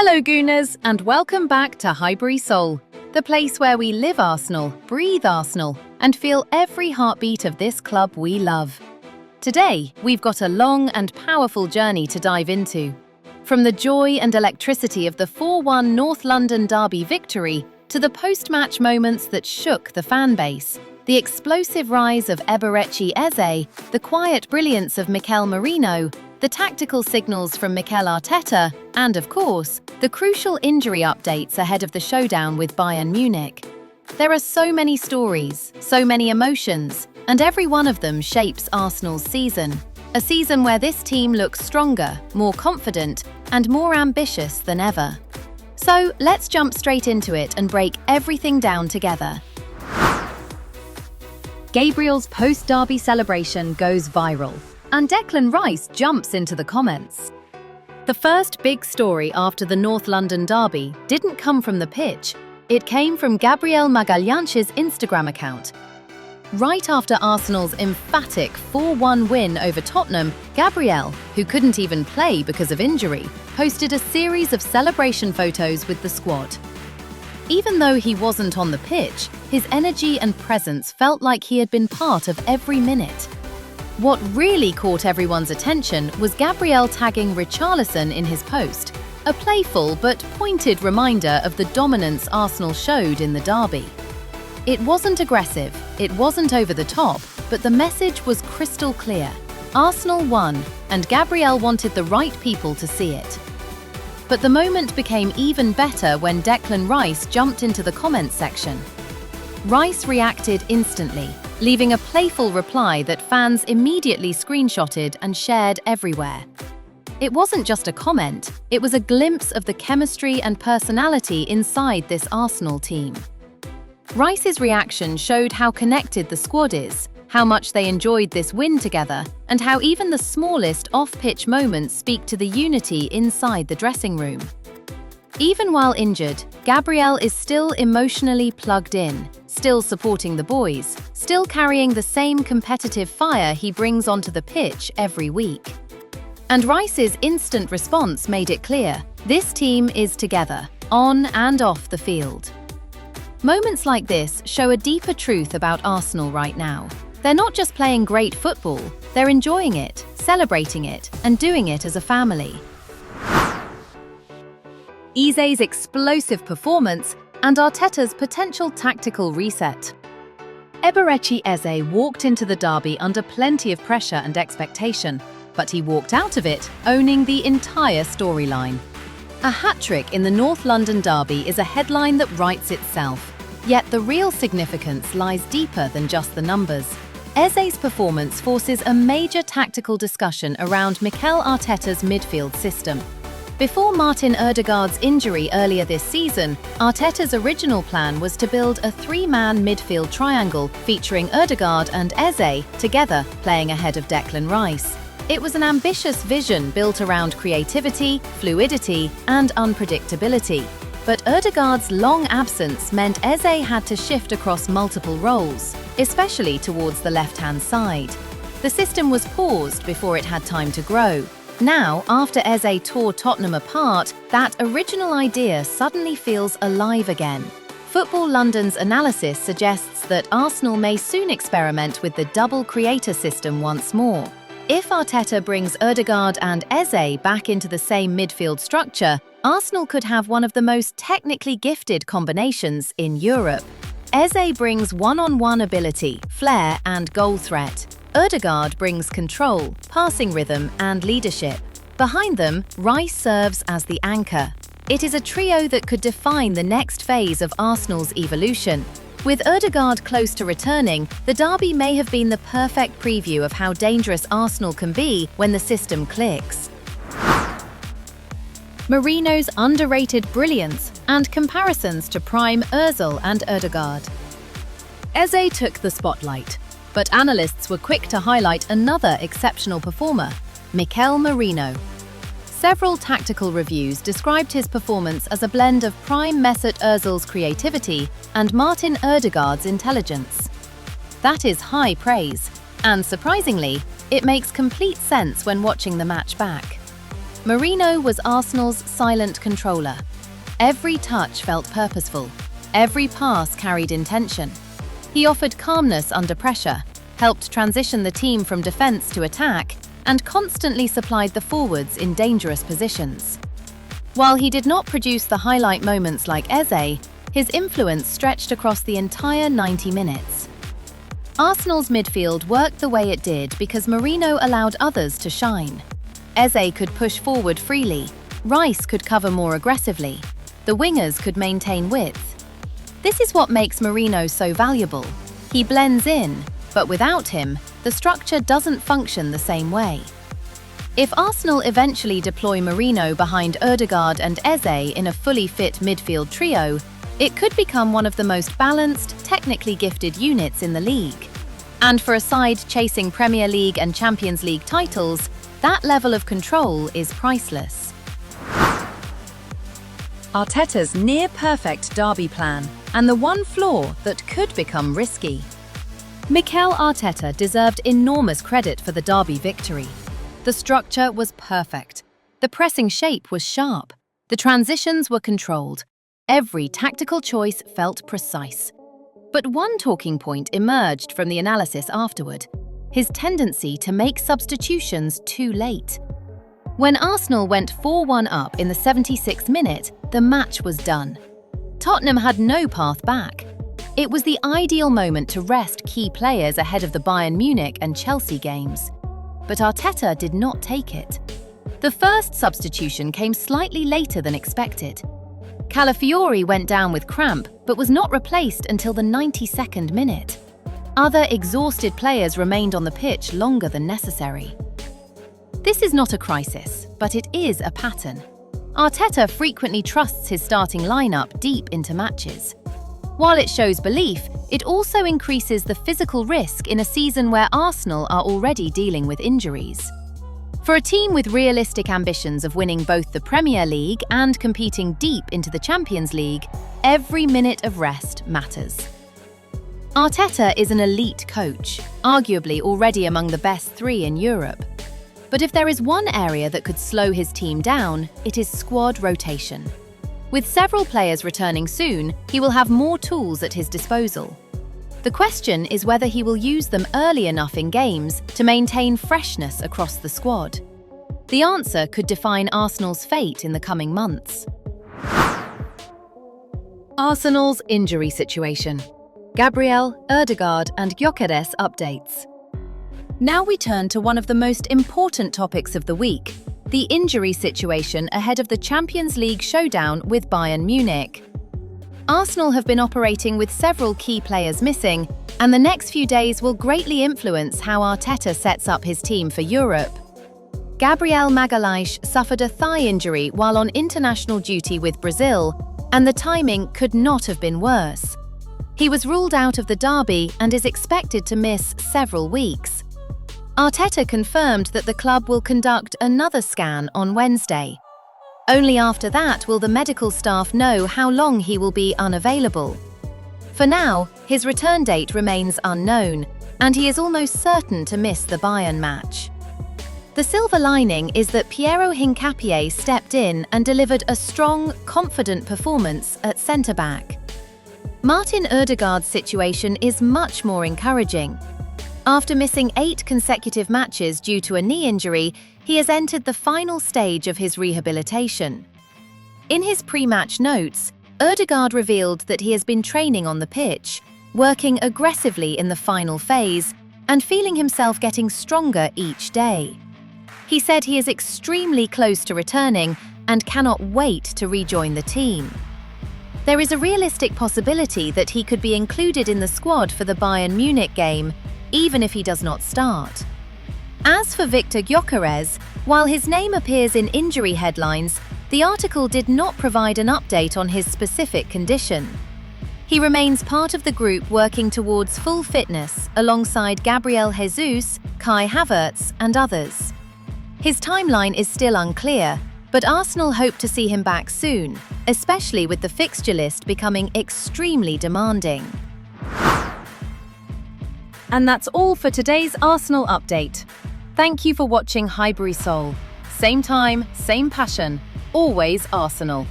Hello Gooners, and welcome back to HighburySoul, the place where we live Arsenal, breathe Arsenal, and feel every heartbeat of this club we love. Today, we've got a long and powerful journey to dive into. From the joy and electricity of the 4-1 North London derby victory to the post-match moments that shook the fan base, the explosive rise of Eze, the quiet brilliance of Merino, the tactical signals from Mikel Arteta, and of course, the crucial injury updates ahead of the showdown with Bayern Munich. There are so many stories, so many emotions, and every one of them shapes Arsenal's season. A season where this team looks stronger, more confident, and more ambitious than ever. So let's jump straight into it and break everything down together. Gabriel's post-derby celebration goes viral, and Declan Rice jumps into the comments. The first big story after the North London derby didn't come from the pitch, it came from Gabriel Magalhães' Instagram account. Right after Arsenal's emphatic 4-1 win over Tottenham, Gabriel, who couldn't even play because of injury, posted a series of celebration photos with the squad. Even though he wasn't on the pitch, his energy and presence felt like he had been part of every minute. What really caught everyone's attention was Gabriel tagging Richarlison in his post, a playful but pointed reminder of the dominance Arsenal showed in the derby. It wasn't aggressive, it wasn't over the top, but the message was crystal clear. Arsenal won, and Gabriel wanted the right people to see it. But the moment became even better when Declan Rice jumped into the comments section. Rice reacted instantly, leaving a playful reply that fans immediately screenshotted and shared everywhere. It wasn't just a comment, it was a glimpse of the chemistry and personality inside this Arsenal team. Rice's reaction showed how connected the squad is, how much they enjoyed this win together, and how even the smallest off-pitch moments speak to the unity inside the dressing room. Even while injured, Gabriel is still emotionally plugged in, still supporting the boys, still carrying the same competitive fire he brings onto the pitch every week. And Rice's instant response made it clear, this team is together, on and off the field. Moments like this show a deeper truth about Arsenal right now. They're not just playing great football, they're enjoying it, celebrating it, and doing it as a family. Eze's explosive performance and Arteta's potential tactical reset. Eze walked into the derby under plenty of pressure and expectation, but he walked out of it owning the entire storyline. A hat-trick in the North London derby is a headline that writes itself, yet the real significance lies deeper than just the numbers. Eze's performance forces a major tactical discussion around Mikel Arteta's midfield system. Before Martin Ødegaard's injury earlier this season, Arteta's original plan was to build a three-man midfield triangle featuring Ødegaard and Eze together playing ahead of Declan Rice. It was an ambitious vision built around creativity, fluidity, and unpredictability. But Ødegaard's long absence meant Eze had to shift across multiple roles, especially towards the left-hand side. The system was paused before it had time to grow. Now, after Eze tore Tottenham apart, that original idea suddenly feels alive again. Football London's analysis suggests that Arsenal may soon experiment with the double creator system once more. If Arteta brings Ødegaard and Eze back into the same midfield structure, Arsenal could have one of the most technically gifted combinations in Europe. Eze brings one-on-one ability, flair, and goal threat. Ødegaard brings control, passing rhythm, and leadership. Behind them, Rice serves as the anchor. It is a trio that could define the next phase of Arsenal's evolution. With Ødegaard close to returning, the derby may have been the perfect preview of how dangerous Arsenal can be when the system clicks. Merino's underrated brilliance and comparisons to prime Özil and Odegaard. Eze took the spotlight, but analysts were quick to highlight another exceptional performer, Mikel Merino. Several tactical reviews described his performance as a blend of prime Mesut Özil's creativity and Martin Ødegaard's intelligence. That is high praise, and surprisingly, it makes complete sense when watching the match back. Merino was Arsenal's silent controller. Every touch felt purposeful. Every pass carried intention. He offered calmness under pressure, helped transition the team from defense to attack, and constantly supplied the forwards in dangerous positions. While he did not produce the highlight moments like Eze, his influence stretched across the entire 90 minutes. Arsenal's midfield worked the way it did because Merino allowed others to shine. Eze could push forward freely, Rice could cover more aggressively, the wingers could maintain width. This is what makes Merino so valuable. He blends in, but without him, the structure doesn't function the same way. If Arsenal eventually deploy Merino behind Ødegaard and Eze in a fully fit midfield trio, it could become one of the most balanced, technically gifted units in the league. And for a side chasing Premier League and Champions League titles, that level of control is priceless. Arteta's near-perfect derby plan, and the one flaw that could become risky. Mikel Arteta deserved enormous credit for the derby victory. The structure was perfect. The pressing shape was sharp. The transitions were controlled. Every tactical choice felt precise. But one talking point emerged from the analysis afterward: his tendency to make substitutions too late. When Arsenal went 4-1 up in the 76th minute, the match was done. Tottenham had no path back. It was the ideal moment to rest key players ahead of the Bayern Munich and Chelsea games. But Arteta did not take it. The first substitution came slightly later than expected. Calafiori went down with cramp, but was not replaced until the 92nd minute. Other exhausted players remained on the pitch longer than necessary. This is not a crisis, but it is a pattern. Arteta frequently trusts his starting lineup deep into matches. While it shows belief, it also increases the physical risk in a season where Arsenal are already dealing with injuries. For a team with realistic ambitions of winning both the Premier League and competing deep into the Champions League, every minute of rest matters. Arteta is an elite coach, arguably already among the best three in Europe. But if there is one area that could slow his team down, it is squad rotation. With several players returning soon, he will have more tools at his disposal. The question is whether he will use them early enough in games to maintain freshness across the squad. The answer could define Arsenal's fate in the coming months. Arsenal's injury situation. Gabriel, Ødegaard and Gyokeres updates. Now we turn to one of the most important topics of the week, the injury situation ahead of the Champions League showdown with Bayern Munich. Arsenal have been operating with several key players missing, and the next few days will greatly influence how Arteta sets up his team for Europe. Gabriel Magalhães suffered a thigh injury while on international duty with Brazil, and the timing could not have been worse. He was ruled out of the derby and is expected to miss several weeks. Arteta confirmed that the club will conduct another scan on Wednesday. Only after that will the medical staff know how long he will be unavailable. For now, his return date remains unknown, and he is almost certain to miss the Bayern match. The silver lining is that Piero Hincapié stepped in and delivered a strong, confident performance at centre-back. Martin Ødegaard's situation is much more encouraging. After missing 8 consecutive matches due to a knee injury, he has entered the final stage of his rehabilitation. In his pre-match notes, Ødegaard revealed that he has been training on the pitch, working aggressively in the final phase, and feeling himself getting stronger each day. He said he is extremely close to returning and cannot wait to rejoin the team. There is a realistic possibility that he could be included in the squad for the Bayern Munich game, even if he does not start. As for Viktor Gyokeres, while his name appears in injury headlines, the article did not provide an update on his specific condition. He remains part of the group working towards full fitness alongside Gabriel Jesus, Kai Havertz and others. His timeline is still unclear, but Arsenal hope to see him back soon, especially with the fixture list becoming extremely demanding. And that's all for today's Arsenal update. Thank you for watching HighburySoul. Same time, same passion, always Arsenal.